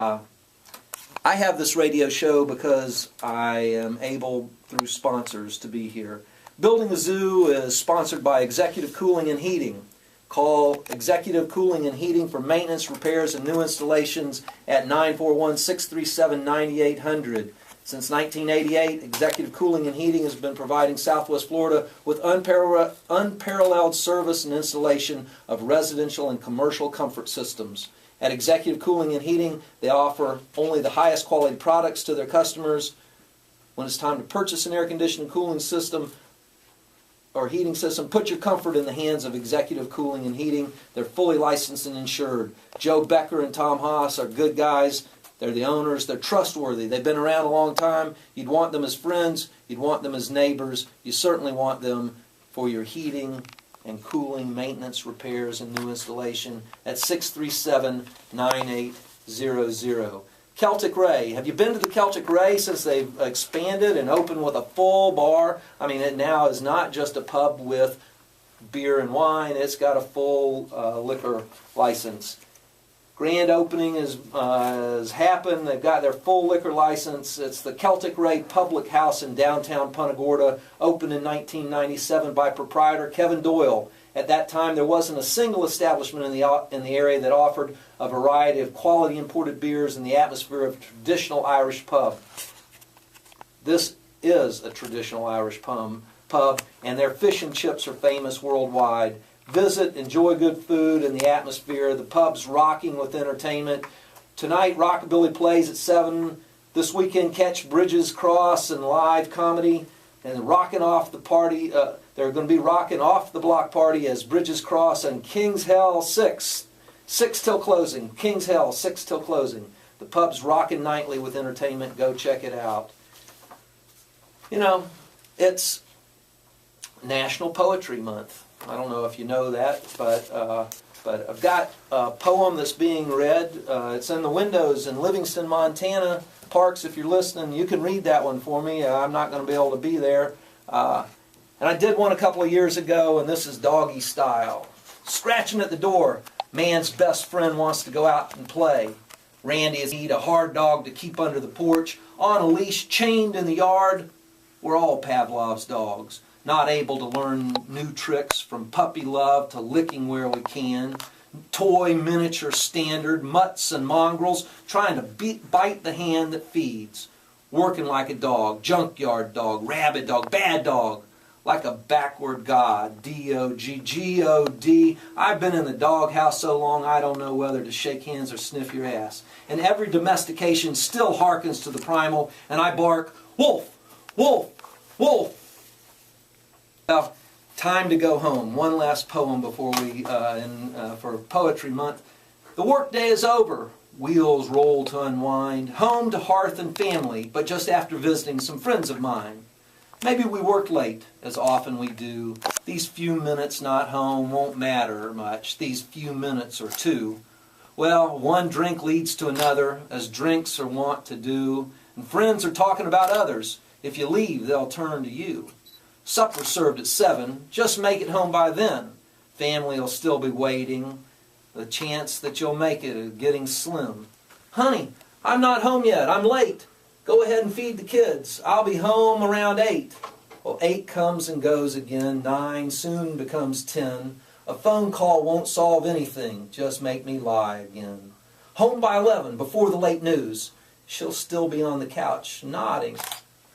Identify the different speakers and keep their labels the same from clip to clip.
Speaker 1: I have this radio show because I am able, through sponsors, to be here. Building a Zoo is sponsored by Executive Cooling and Heating. Call Executive Cooling and Heating for maintenance, repairs, and new installations at 941-637-9800. Since 1988, Executive Cooling and Heating has been providing Southwest Florida with unparalleled service and installation of residential and commercial comfort systems. At Executive Cooling and Heating, they offer only the highest quality products to their customers. When it's time to purchase an air conditioning cooling system or heating system, put your comfort in the hands of Executive Cooling and Heating. They're fully licensed and insured. Joe Becker and Tom Haas are good guys. They're the owners. They're trustworthy. They've been around a long time. You'd want them as friends. You'd want them as neighbors. You certainly want them for your heating and cooling, maintenance, repairs, and new installation at 637-9800. Celtic Ray. Have you been to the Celtic Ray since they've expanded and opened with a full bar? I mean, it now is not just a pub with beer and wine. It's got a full liquor license. Grand opening has happened. They've got their full liquor license. It's the Celtic Ray Public House in downtown Punta Gorda, opened in 1997 by proprietor Kevin Doyle. At that time, there wasn't a single establishment in the area that offered a variety of quality imported beers in the atmosphere of a traditional Irish pub. This is a traditional Irish pub, and their fish and chips are famous worldwide. Visit, enjoy good food and the atmosphere. The pub's rocking with entertainment. Tonight, Rockabilly plays at 7. This weekend, catch Bridges Cross and live comedy. And rocking off the party, they're going to be rocking off the block party as Bridges Cross and King's Hell 6. 6 till closing. King's Hell 6 till closing. The pub's rocking nightly with entertainment. Go check it out. You know, it's National Poetry Month. I don't know if you know that, but I've got a poem that's being read. It's in the windows in Livingston, Montana. Parks, if you're listening, you can read that one for me. I'm not going to be able to be there. And I did one a couple of years ago, and this is doggy style. Scratching at the door. Man's best friend wants to go out and play. Randy is a hard dog to keep under the porch. On a leash, chained in the yard. We're all Pavlov's dogs. Not able to learn new tricks, from puppy love to licking where we can. Toy, miniature, standard, mutts and mongrels, trying to bite the hand that feeds. Working like a dog, junkyard dog, rabid dog, bad dog. Like a backward god, D-O-G, G-O-D. I've been in the doghouse so long I don't know whether to shake hands or sniff your ass. And every domestication still harkens to the primal, and I bark, wolf, wolf, wolf. Well, time to go home. One last poem before we, for Poetry Month. The workday is over. Wheels roll to unwind. Home to hearth and family, but just after visiting some friends of mine. Maybe we worked late, as often we do. These few minutes not home won't matter much. These few minutes or two. Well, one drink leads to another, as drinks are wont to do. And friends are talking about others. If you leave, they'll turn to you. Supper served at 7. Just make it home by then. Family will still be waiting. The chance that you'll make it is getting slim. Honey, I'm not home yet. I'm late. Go ahead and feed the kids. I'll be home around 8. Well, 8 comes and goes again. 9 soon becomes 10. A phone call won't solve anything. Just make me lie again. Home by 11, before the late news. She'll still be on the couch, nodding,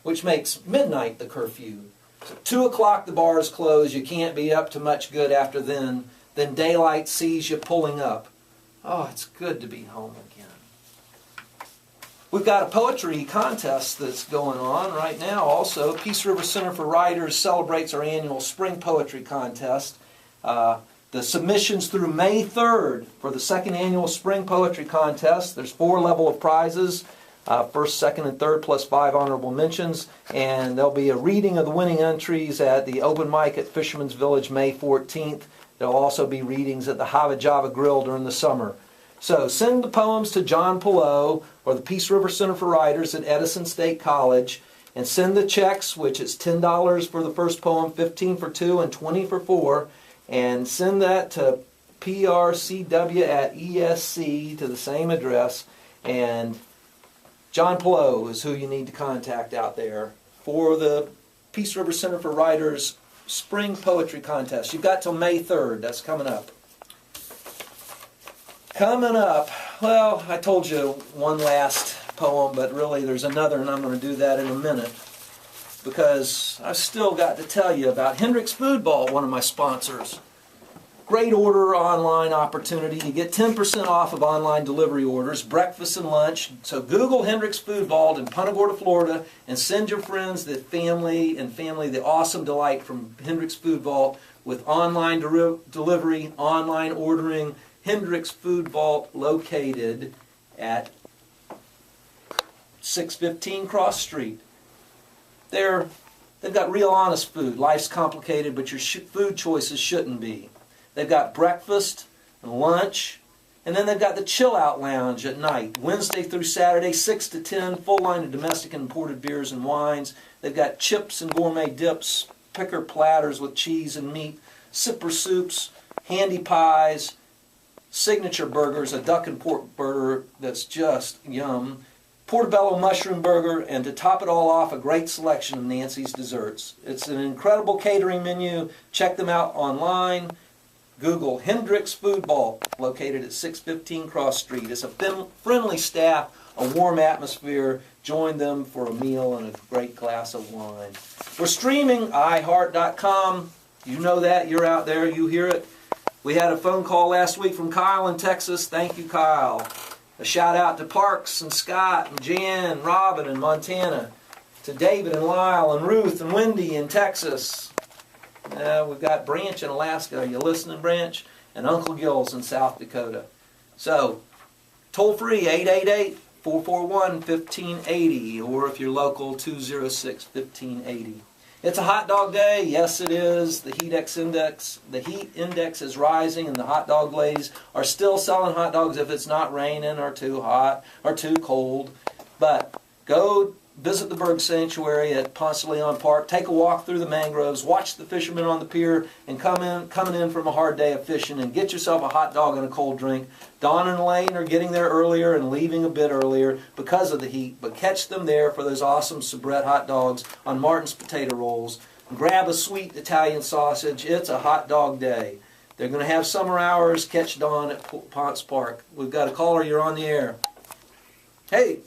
Speaker 1: which makes midnight the curfew. So 2 o'clock the bars close. You can't be up to much good after then. Then daylight sees you pulling up. Oh, it's good to be home again. We've got a poetry contest that's going on right now also. Peace River Center for Writers celebrates our annual Spring Poetry Contest. The submissions through May 3rd for the second annual Spring Poetry Contest. There's 4 levels of prizes. First, second, and third, plus 5 honorable mentions. And there'll be a reading of the winning entries at the open mic at Fisherman's Village May 14th. There'll also be readings at the Hava Java Grill during the summer. So send the poems to John Pillow or the Peace River Center for Writers at Edison State College. And send the checks, which is $10 for the first poem, $15 for 2, and $20 for 4. And send that to prcw@esc to the same address. And John Pillow is who you need to contact out there for the Peace River Center for Writers Spring Poetry Contest. You've got till May 3rd. That's coming up. Coming up, well, I told you one last poem, but really there's another, and I'm going to do that in a minute, because I've still got to tell you about Hendrick's Food Vault, one of my sponsors. Great order online opportunity. You get 10% off of online delivery orders, breakfast and lunch. So Google Hendrick's Food Vault in Punta Gorda, Florida, and send your friends the family the awesome delight from Hendrick's Food Vault with online delivery, online ordering. Hendrick's Food Vault located at 615 Cross Street. They've got real honest food. Life's complicated, but your food choices shouldn't be. They've got breakfast and lunch, and then they've got the chill out lounge at night, Wednesday through Saturday, 6 to 10, full line of domestic and imported beers and wines. They've got chips and gourmet dips, picker platters with cheese and meat, sipper soups, handy pies, signature burgers, a duck and pork burger that's just yum, portobello mushroom burger, and to top it all off, a great selection of Nancy's desserts. It's an incredible catering menu. Check them out online. Google Hendrick's Food Vault, located at 615 Cross Street. It's a friendly staff, a warm atmosphere. Join them for a meal and a great glass of wine. We're streaming iHeart.com. You know that. You're out there. You hear it. We had a phone call last week from Kyle in Texas. Thank you, Kyle. A shout out to Parks and Scott and Jan, Robin in Montana. To David and Lyle and Ruth and Wendy in Texas. We've got Branch in Alaska. Are you listening, Branch? And Uncle Gil's in South Dakota. So, toll free, 888-441-1580. Or if you're local, 206-1580. It's a hot dog day. Yes, it is. The heat index is rising, and the hot dog ladies are still selling hot dogs if it's not raining or too hot or too cold. But go visit the Berg Sanctuary at Ponce de Leon Park. Take a walk through the mangroves. Watch the fishermen on the pier, and coming in from a hard day of fishing, and get yourself a hot dog and a cold drink. Dawn and Elaine are getting there earlier and leaving a bit earlier because of the heat, but catch them there for those awesome soubrette hot dogs on Martin's potato rolls. Grab a sweet Italian sausage. It's a hot dog day. They're going to have summer hours. Catch Dawn at Ponce Park. We've got a caller. You're on the air. Hey.